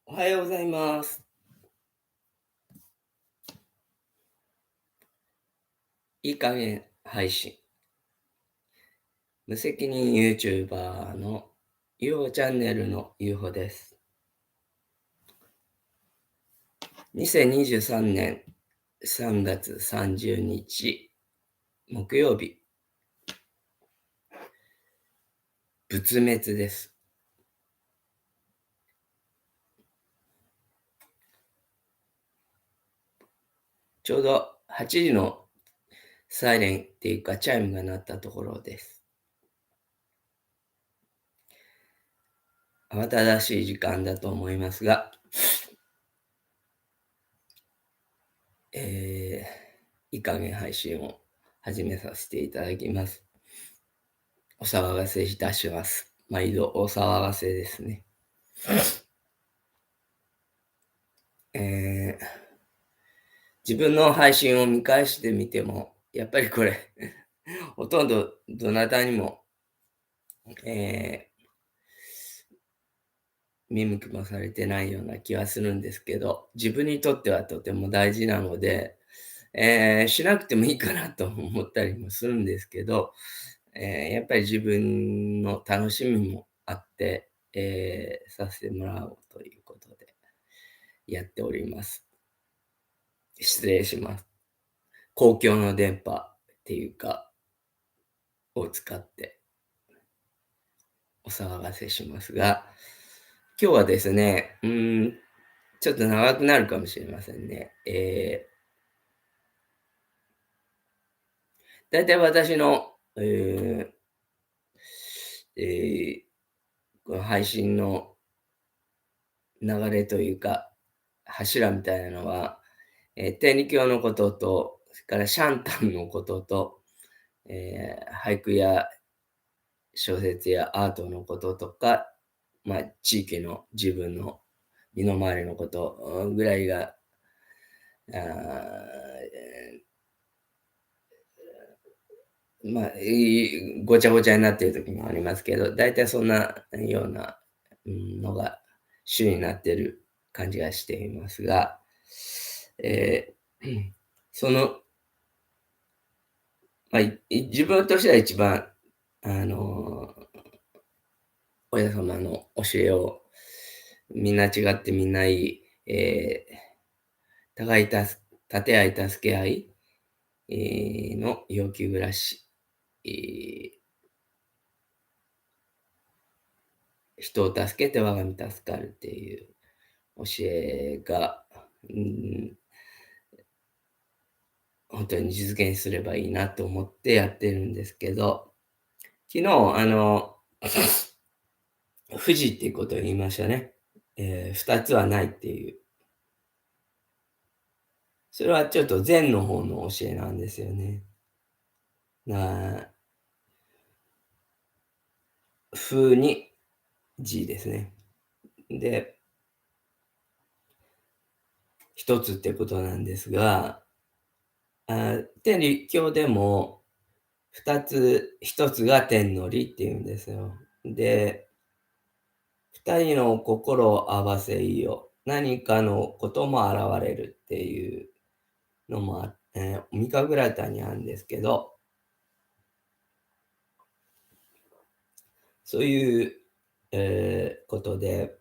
おはようございます。いい加減配信。無責任 YouTuber の UFO チャンネルの UFO です。2023年3月30日木曜日、仏滅です。ちょうど8時のサイレンっていうかチャイムが鳴ったところです。慌ただしい時間だと思いますが、いい加減配信を始めさせていただきます。お騒がせいたします。毎度お騒がせですね。自分の配信を見返してみても、やっぱりこれほとんどどなたにも、え見向きもされてないような気はするんですけど、自分にとってはとても大事なので、しなくてもいいかなと思ったりもするんですけど、やっぱり自分の楽しみもあって、させてもらおうということでやっております。失礼します。公共の電波っていうか、を使ってお騒がせしますが、今日はですね、ちょっと長くなるかもしれませんね。だいたい私の、この配信の流れというか、柱みたいなのは、天理教のことと、それからシャンタンのことと、俳句や小説やアートのこととか、地域の自分の身の回りのことぐらいが、あごちゃごちゃになっている時もありますけど、だいたいそんなようなのが主になっている感じがしていますが、えその、自分としては一番、あの、親様の教えをみんな違ってみんないい、互い立て合い助け合い、の要求暮らし、えー人を助けて我が身助かるっていう教えが、うん、本当に実現すればいいなと思ってやってるんですけど、昨日、富士っていうことを言いましたね。二つはないっていう。それはちょっと禅の方の教えなんですよね。な風に字ですね。で、一つってことなんですが、天理教でも一つが天の理っていうんですよ。で、二人の心を合わせいよ。何かのことも現れるっていうのもミカグラタにあるんですけど、そういう、ことで、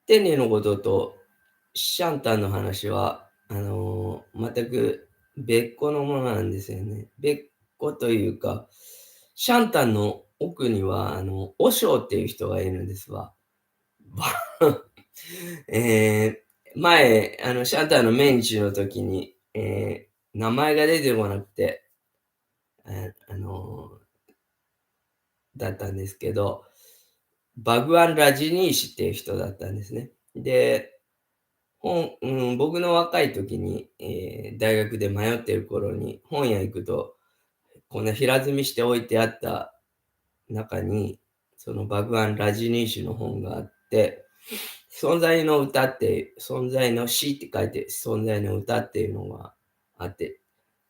天理のこととシャンタンの話は、全く別個のものなんですよね。別個というか、シャンタンの奥には、和尚っていう人がいるんですわ。前、シャンタンの命日の時に、名前が出てこなくて、えーあのだったんですけど、バグワン・ラジニーシっていう人だったんですね。で、僕の若い時に、大学で迷ってる頃に、本屋行くと、こんな平積みして置いてあった中に、そのバグワン・ラジニーシュの本があって、存在の歌って、存在の詩って書いて、存在の歌っていうのがあって、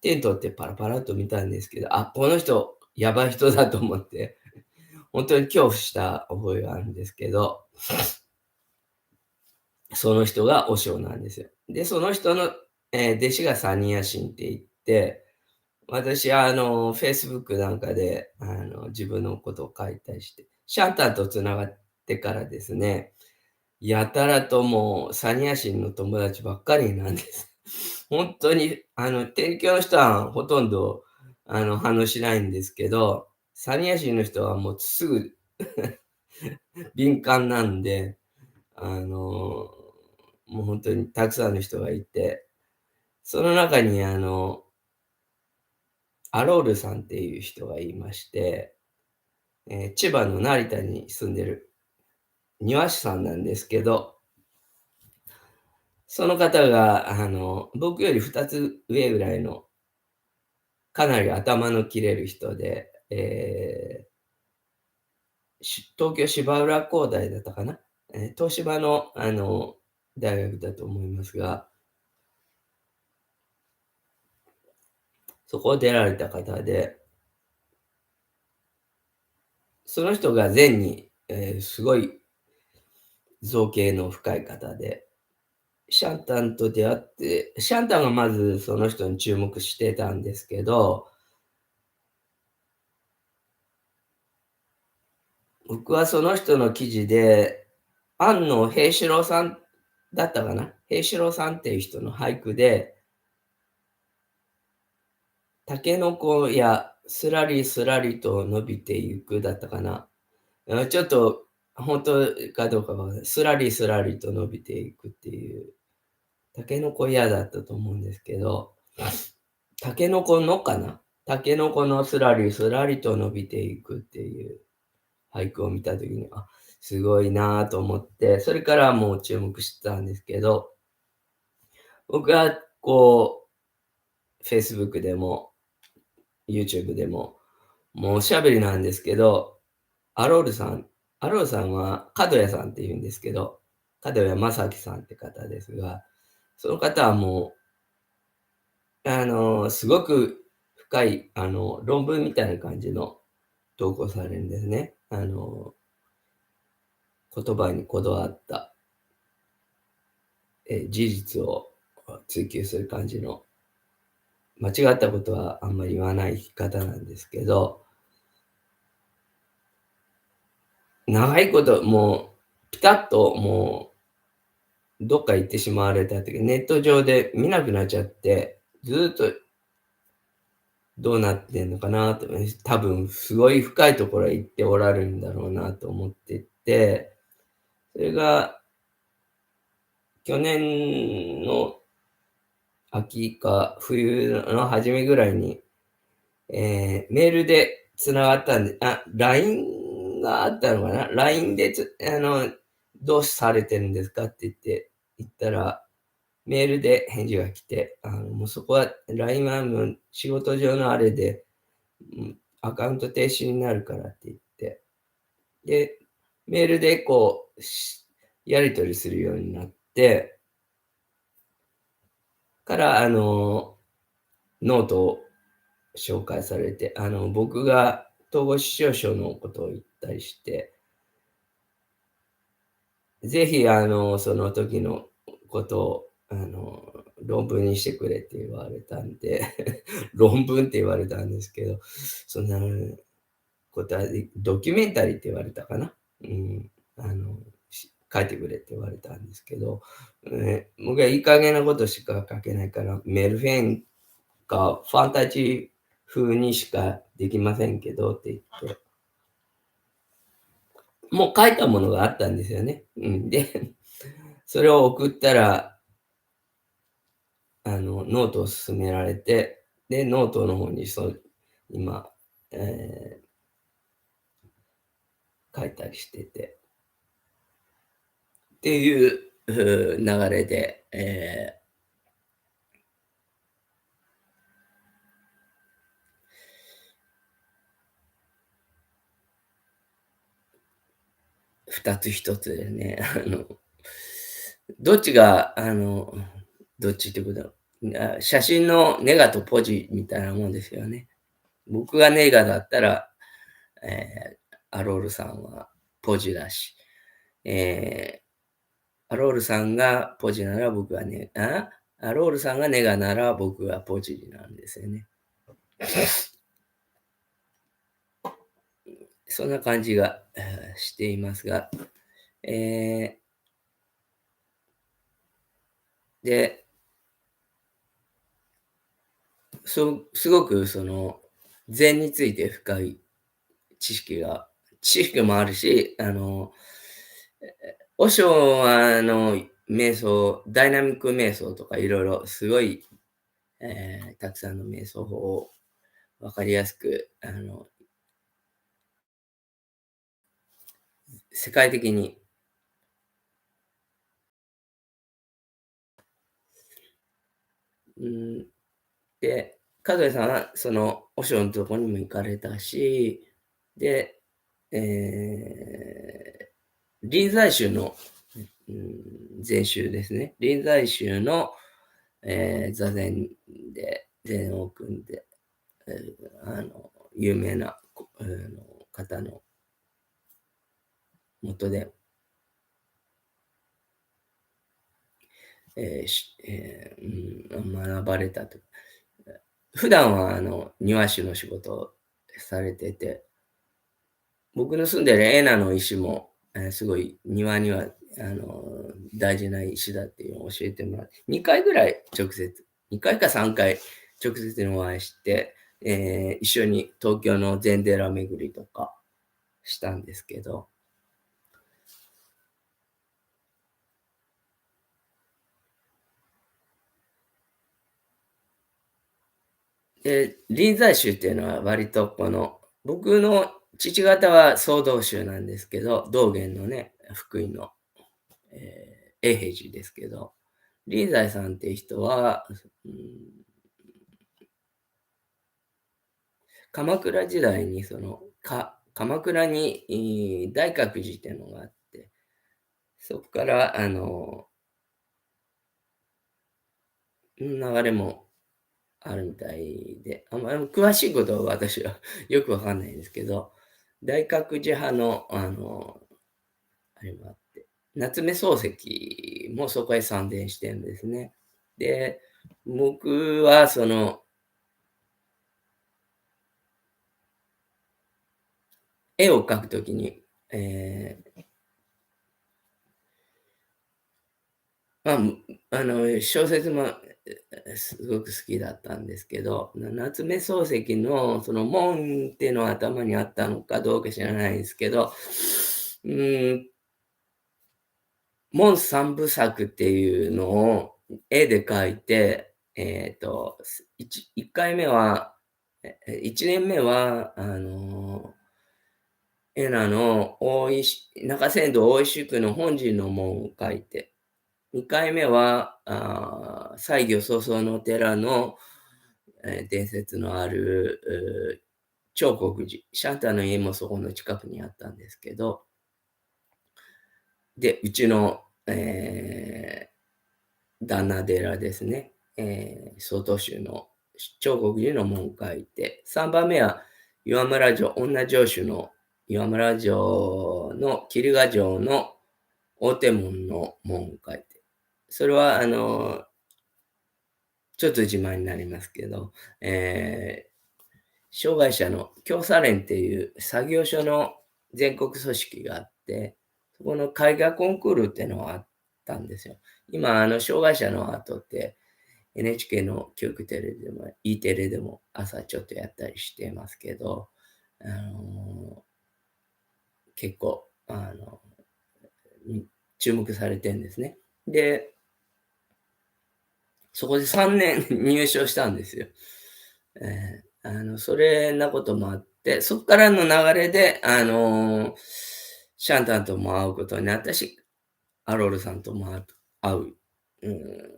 手に取ってパラパラっと見たんですけど、あ、この人、やばい人だと思って、本当に恐怖した覚えがあるんですけど、その人が和尚なんですよ。で、その人の、弟子がサニヤシンって言って、私はFacebook なんかで、自分のことを書いたりして、シャンタンと繋がってからですね、やたらともうサニヤ人の友達ばっかりなんです。本当に天教の人はほとんど、反応しないんですけど、サニヤ人の人はもうすぐ敏感なんで、もう本当にたくさんの人がいて、その中にアロールさんっていう人がいまして、千葉の成田に住んでる庭師さんなんですけど、その方が、僕より2つ上ぐらいの、かなり頭の切れる人で、東京芝浦工大だったかな。東芝の、大学だと思いますが、そこを出られた方で、その人が禅に、すごい造詣の深い方で、シャンタンと出会って、シャンタンがまずその人に注目してたんですけど、僕はその人の記事で、庵野平四郎さんだったかな。平四郎さんっていう人の俳句で、タケノコやすらりすらりと伸びていくだったかな。ちょっと本当かどうかわかんない。すらりすらりと伸びていくっていう、タケノコ嫌だったと思うんですけど、タケノコのかな。タケノコのすらりすらりと伸びていくっていう俳句を見たときに、あ、すごいなぁと思って、それからもう注目してたんですけど、僕はこう、Facebook でも YouTube でも、もうおしゃべりなんですけど、アロールさんアロールさんは角谷さんって言うんですけど、角谷正樹さんって方ですが、その方はもう、すごく深い、論文みたいな感じの投稿されるんですね。言葉にこだわった、事実を追求する感じの、間違ったことはあんまり言わない方なんですけど、長いこともう、ピタッともう、どっか行ってしまわれた時、ネット上で見なくなっちゃって、ずっとどうなってんのかなと、多分すごい深いところへ行っておられるんだろうなと思ってて、それが去年の秋か冬の初めぐらいに、メールで繋がったんで、LINE があったのかな ?LINE でどうされてるんですかって言ったら、メールで返事が来て、もうそこは LINE はもう仕事上のあれで、アカウント停止になるからって言って、で、メールでこう、やり取りするようになって、から、ノートを紹介されて、僕が統合失調症のことを言ったりして、ぜひ、その時のことを、論文にしてくれって言われたんで論文って言われたんですけど、そんなことは、ドキュメンタリーって言われたかな。うん、書いてくれって言われたんですけど、僕はいい加減なことしか書けないから、メルフェンかファンタジー風にしかできませんけどって言って、もう書いたものがあったんですよね。うん。で、それを送ったら、ノートを勧められて、で、ノートの方に今、え書いたりしてて、っていう流れで、二つ一つでね、どっちが、どっちってこと写真のネガとポジみたいなもんですよね。僕がネガだったら、アロールさんはポジだし、えアロールさんがポジなら僕はアロールさんがネガなら僕がポジなんですよね。そんな感じが、していますが、えで、すごくその、禅について深い知識もあるし、和尚は瞑想、ダイナミック瞑想とかいろいろすごい、たくさんの瞑想法を分かりやすく、世界的に、うん、で、門井さんはその和尚のとこにも行かれたし、で、臨済宗の、禅宗ですね。臨済宗の、座禅で禅を組んで、有名な、方のもとで、学ばれたと。普段は庭師の仕事をされてて、僕の住んでるエナの石も、すごい庭には大事な石だっていうのを教えてもらって、2回ぐらい直接、2回か3回直接にお会いして、一緒に東京の禅寺巡りとかしたんですけど、で、臨済宗っていうのは割と僕の父方は曹洞宗なんですけど、道元のね、福井の、永平寺ですけど、臨済さんっていう人は、鎌倉時代に鎌倉に大覚寺っていうのがあって、そこから流れもあるみたいで、あんまり詳しいことは私はよくわかんないんですけど、大覚寺派のあれもあって、夏目漱石もそこへ参伝してるんですね。で、僕はその絵を描くときに、まあ、小説もすごく好きだったんですけど、夏目漱石のその門っていうのは頭にあったのかどうか知らないですけど、うーん、門三部作っていうのを絵で描いて、1回目は、1年目は、エナの中山道大石区の本陣の門を描いて、2回目は、西行早々の寺の、伝説のある、長国寺、シャンタの家もそこの近くにあったんですけど、で、うちの、旦那寺ですね、曹洞宗の長国寺の門を書いて、3番目は岩村城、女城主の岩村城の桐賀城の大手門の門を書いて、それはちょっと自慢になりますけど、障害者の共査連っていう作業所の全国組織があって、そこの絵画コンクールっていうのがあったんですよ。今、障害者のアートって NHK の教育テレビでも、E テレでも朝ちょっとやったりしてますけど、あの、結構、注目されてるんですね。で、そこで3年入賞したんですよ。それなこともあって、そっからの流れで、シャンタンとも会うことになったし、アロールさんとも会う、うん、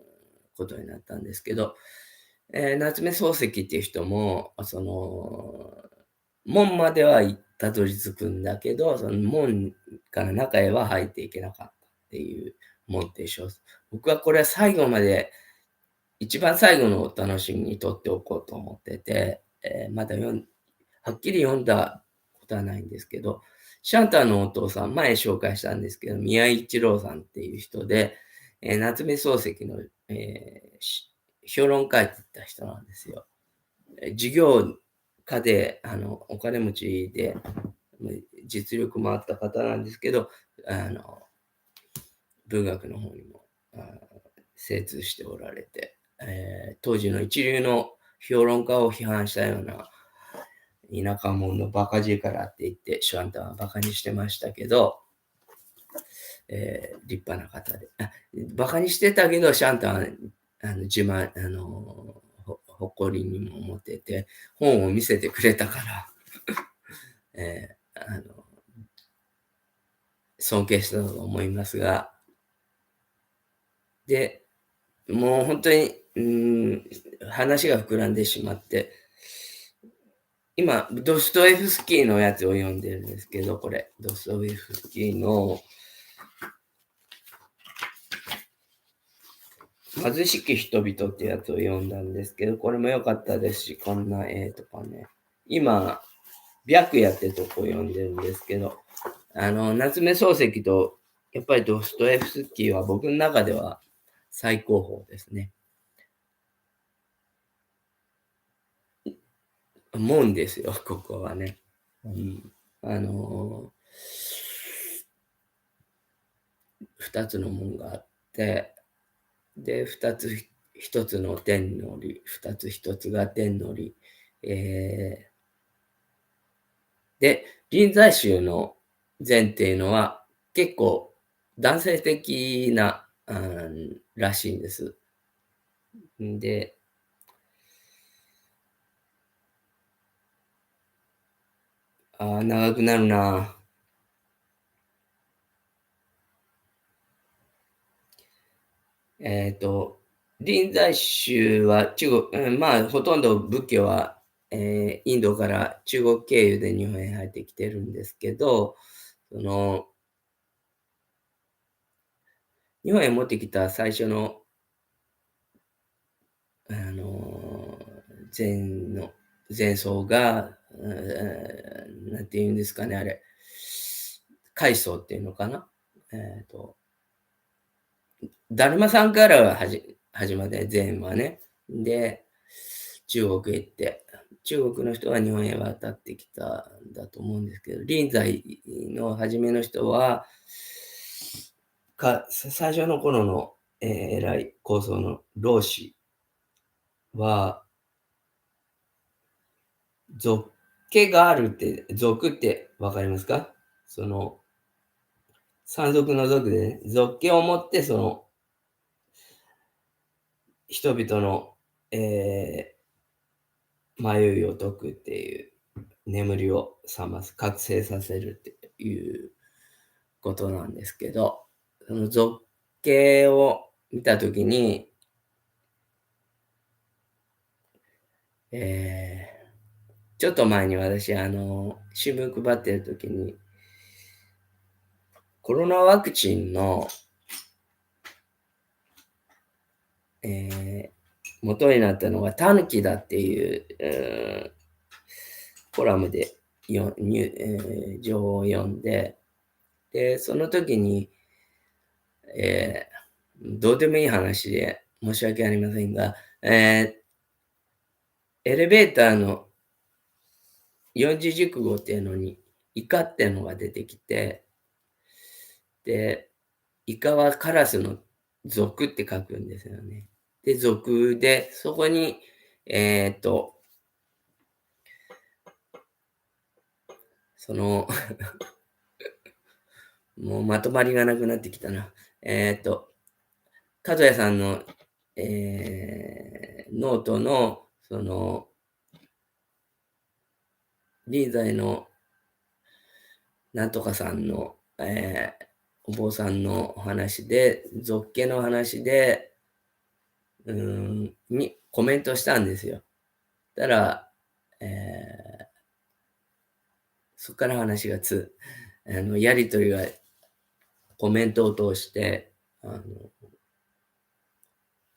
ことになったんですけど、夏目漱石っていう人も、門まではたどり着くんだけど、その門から中へは入っていけなかったっていうもんでしょう。僕はこれは最後まで、一番最後のお楽しみに取っておこうと思ってて、まだはっきり読んだことはないんですけど、シャンタンのお父さん、前紹介したんですけど、宮井一郎さんっていう人で、夏目漱石の、評論書いてた人なんですよ。事業家で、お金持ちで、実力もあった方なんですけど、文学の方にも精通しておられて、当時の一流の評論家を批判したような田舎者のバカ力って言って、シュワンタンはバカにしてましたけど、立派な方で。バカにしてたけど、シャンタンは自慢、誇りにも思ってて、本を見せてくれたから、尊敬したと思いますが、で、もう本当に、話が膨らんでしまって、今、ドストエフスキーのやつを読んでるんですけど、これ、ドストエフスキーの貧しき人々ってやつを読んだんですけど、これも良かったですし、こんな絵とかね。今、白夜ってとこを読んでるんですけど、夏目漱石と、やっぱりドストエフスキーは僕の中では最高峰ですね。もんですよ、ここはね。二つの門があって、で、一つの天の理、一つが天の理。で、臨済宗の禅っていうのは結構男性的な、らしいんです。で、長くなるな。臨済宗は中国、まあ、ほとんど仏教は、インドから中国経由で日本へ入ってきてるんですけど、日本へ持ってきた最初の、前奏が、なんて言うんですかね、あれ、開宗っていうのかな。だるまさんからは始まって、禅はね。で、中国へ行って、中国の人は日本へ渡ってきたんだと思うんですけど、臨済の初めの人は、最初の頃の、偉い高僧の老子は、俗気があるって、俗ってわかりますか？山賊の俗でね、俗気を持って、人々の、迷いを解くっていう、眠りを覚ます、覚醒させるっていうことなんですけど、その俗気を見たときに、ちょっと前に私、新聞配ってるときに、コロナワクチンの、元になったのがタヌキだっていう、コラムで情報を読んで、で、その時に、どうでもいい話で申し訳ありませんが、エレベーターの四字熟語っていうのに、イカっていうのが出てきて、で、イカはカラスの属って書くんですよね。で、属で、そこに、えっと、そのもうまとまりがなくなってきたな。和也さんの、ノートの、臨済のなんとかさんの、お坊さんのお話で、俗家の話で、コメントしたんですよ。たら、そこから話がやりとりがコメントを通して、あの、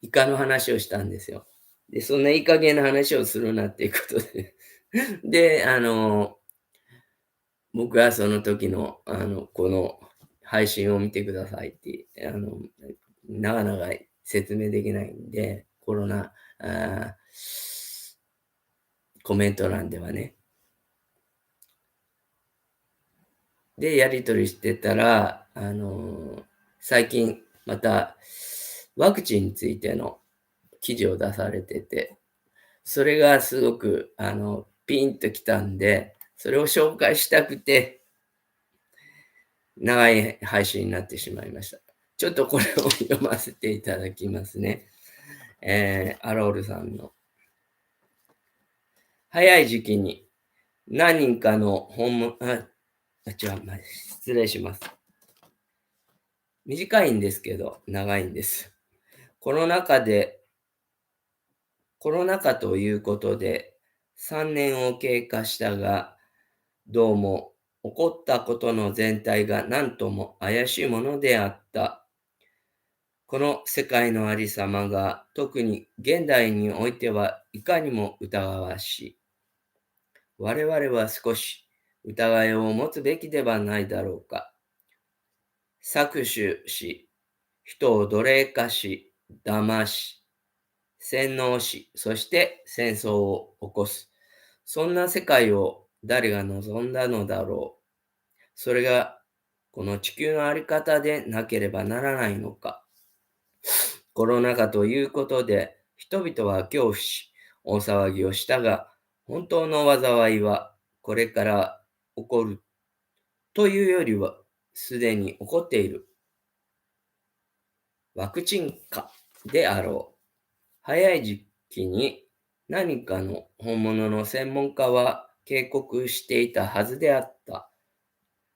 イカの話をしたんですよ。で、そんないい加減な話をするなっていうことで。で、僕はその時の、この配信を見てくださいって、なかなか説明できないんで、コロナ、あコメント欄ではね。で、やり取りしてたら、最近またワクチンについての記事を出されてて、それがすごく、ピンときたんで、それを紹介したくて、長い配信になってしまいました。ちょっとこれを読ませていただきますね。アロールさんの。早い時期に何人かの訪問、失礼します。短いんですけど、長いんです。コロナ禍で、コロナ禍ということで3年を経過したが、どうも起こったことの全体が何とも怪しいものであった。この世界のありさまが特に現代においてはいかにも疑わしい。我々は少し疑いを持つべきではないだろうか。搾取し、人を奴隷化し、騙し、洗脳し、そして戦争を起こす。そんな世界を誰が望んだのだろう。それがこの地球のあり方でなければならないのか。コロナ禍ということで人々は恐怖し、大騒ぎをしたが、本当の災いはこれから起こるというよりは、すでに起こっているワクチン化であろう。早い時期に何かの本物の専門家は警告していたはずであった。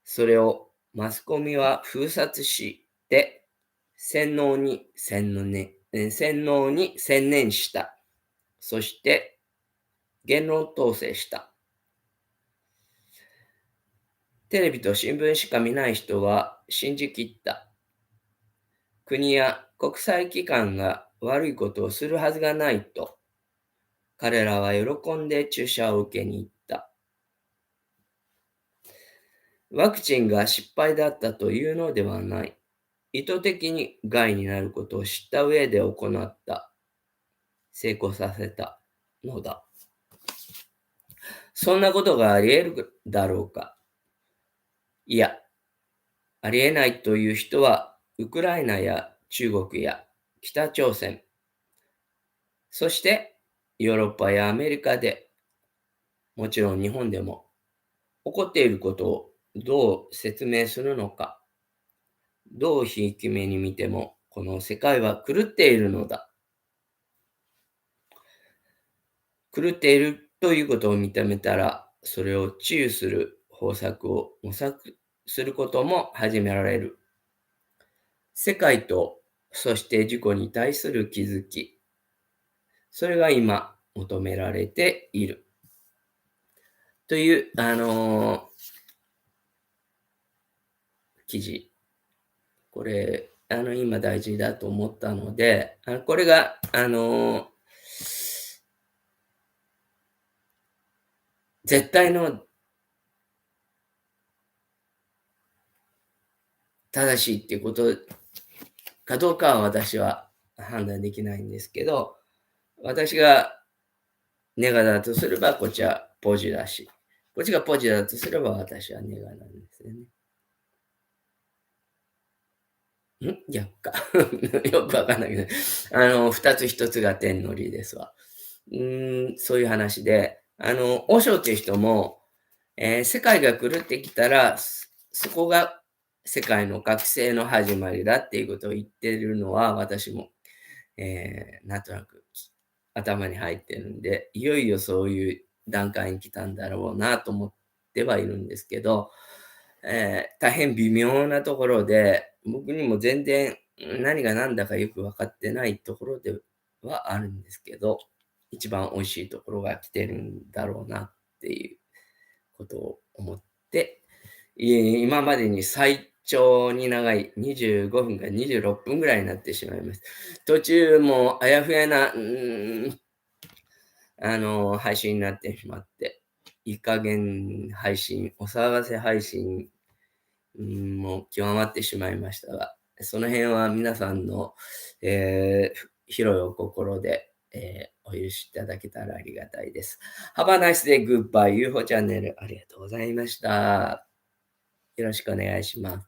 それをマスコミは封殺して、洗脳に専念した。そして言論統制した。テレビと新聞しか見ない人は信じきった。国や国際機関が悪いことをするはずがないと、彼らは喜んで注射を受けに行った。ワクチンが失敗だったというのではない。意図的に害になることを知った上で行った。成功させたのだ。そんなことがあり得るだろうか。いや、ありえないという人は、ウクライナや中国や北朝鮮、そしてヨーロッパやアメリカで、もちろん日本でも起こっていることをどう説明するのか。どうひいき目に見ても、この世界は狂っているのだ。狂っているということを認めたら、それを治癒する方策を模索することも始められる。世界と、そして自己に対する気づき。それが今求められている。という、記事。これ、今大事だと思ったので、これが、絶対の正しいっていうことかどうかは私は判断できないんですけど、私がネガだとすればこっちはポジだし、こっちがポジだとすれば私はネガなんですよね。逆か。よくわかんないけど、二つ一つが天の理ですわ。そういう話で、和尚っていう人も、世界が狂ってきたら、そこが世界の覚醒の始まりだっていうことを言ってるのは、私も、なんとなく頭に入ってるんで、いよいよそういう段階に来たんだろうなと思ってはいるんですけど、大変微妙なところで、僕にも全然何が何だかよく分かってないところではあるんですけど、一番美味しいところが来てるんだろうなっていうことを思って、今までに長に長い25分から26分ぐらいになってしまいます。途中もうあやふやな、配信になってしまって、いい加減配信、お騒がせ配信、もう極まってしまいましたが、その辺は皆さんの、広いお心で、お許しいただけたらありがたいです。Have a nice day, goodbye, UFO チャンネルありがとうございました。よろしくお願いします。